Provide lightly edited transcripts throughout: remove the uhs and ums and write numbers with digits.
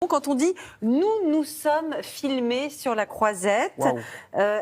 Quand on dit « nous sommes filmés sur la croisette Wow.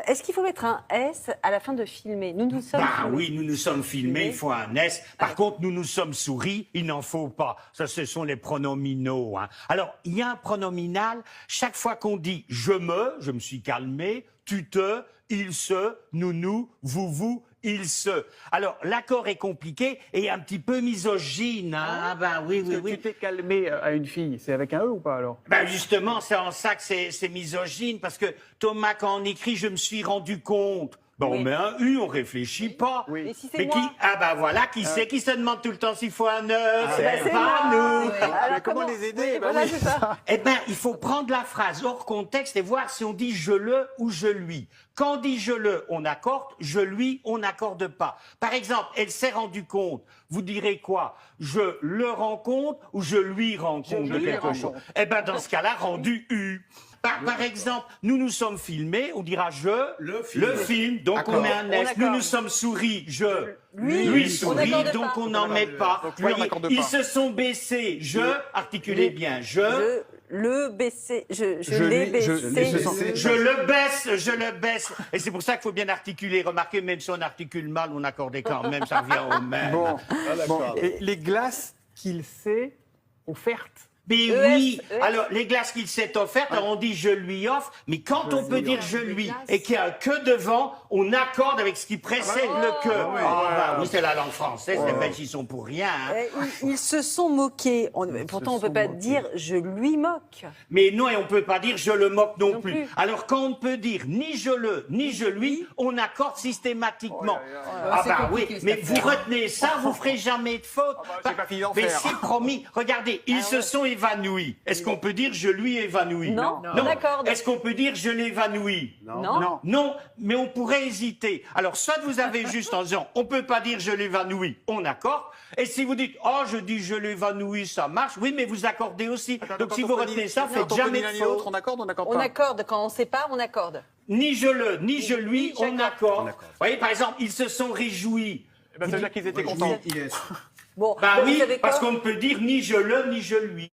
est-ce qu'il faut mettre un S à la fin de filmer? Nous sommes filmés. Oui, nous sommes filmés, il faut un S. Par contre, nous sommes souris, il n'en faut pas. Ça, ce sont les pronominaux. Hein. Alors, il y a un pronominal. Chaque fois qu'on dit je me suis calmé, tu te, il se, nous, vous, il se. Alors, l'accord est compliqué et un petit peu misogyne. Hein. Ah ben oui. Tu t'es calmé à une fille, c'est avec un E ou pas alors? Ben justement, c'est en ça que c'est misogyne, parce que Thomas, quand on écrit « je me suis rendu compte », ben on met un U, on réfléchit pas. Oui. Mais si c'est Mais moi. qui voilà, qui c'est qui se demande tout le temps s'il faut un E? c'est pas moi. nous. Oui. Alors, Mais comment les aider? Oui, Bah voilà, oui. c'est ça. Eh ben, il faut prendre la phrase hors contexte et voir si on dit je le ou je lui. Quand on dit je le, on accorde, je lui, on n'accorde pas. Par exemple, elle s'est rendue compte. Vous direz quoi? Je le rends compte ou je lui rends compte de quelque chose? Eh ben, dans ce cas-là, rendu U. Par exemple, nous sommes filmés, on dira le film, donc on met un S. Nous sommes souris, lui on sourit, n'accorde donc pas. on n'en met pas. Donc lui, on Voyez, n'accorde ils pas. se sont baissés, articulez bien, Je l'ai baissé. je le baisse. Et c'est pour ça qu'il faut bien articuler. Remarquez, même si on articule mal, on accordait quand même, ça revient au même. Bon. Et les glaces qu'il s'est offertes. Mais ES. oui, alors les glaces qu'il s'est offertes, alors on dit je lui offre, mais quand on peut dire je lui et qu'il y a un que devant, on accorde avec ce qui précède le que. Oui, c'est la langue française, les Belges ils sont pour rien. Hein. Ils se sont moqués. Pourtant, on ne peut pas dire « je lui moque Mais non, et on peut pas dire je le moque non, Non plus. plus. Alors quand on ne peut dire ni je le, ni je lui, on accorde systématiquement. Oui, mais vous retenez ça, vous ferez jamais de faute. j'ai pas fini d'en Mais faire. c'est promis. Regardez, ils se sont évanouis. Est-ce qu'on peut dire je lui évanoui? Non, on accorde. Est-ce qu'on peut dire je l'évanouis? Non. Non, mais on pourrait hésiter. Alors, soit vous avez juste en disant, on peut pas dire je l'évanouis, on accorde. Et si vous dites, oh, je dis je l'évanouis, ça marche. Oui, mais vous accordez aussi. Donc, si vous retenez ça, faites jamais de faute. On accorde, on n'accorde On pas. accorde. Quand on sépare, on accorde. Ni je le, ni je lui, on accorde. accorde. Vous voyez, par exemple, ils se sont réjouis. Eh ben, ça veut dire qu'ils étaient contents. Bon, Bah vous oui, savez quoi parce qu'on ne peut dire ni je le, ni je lui.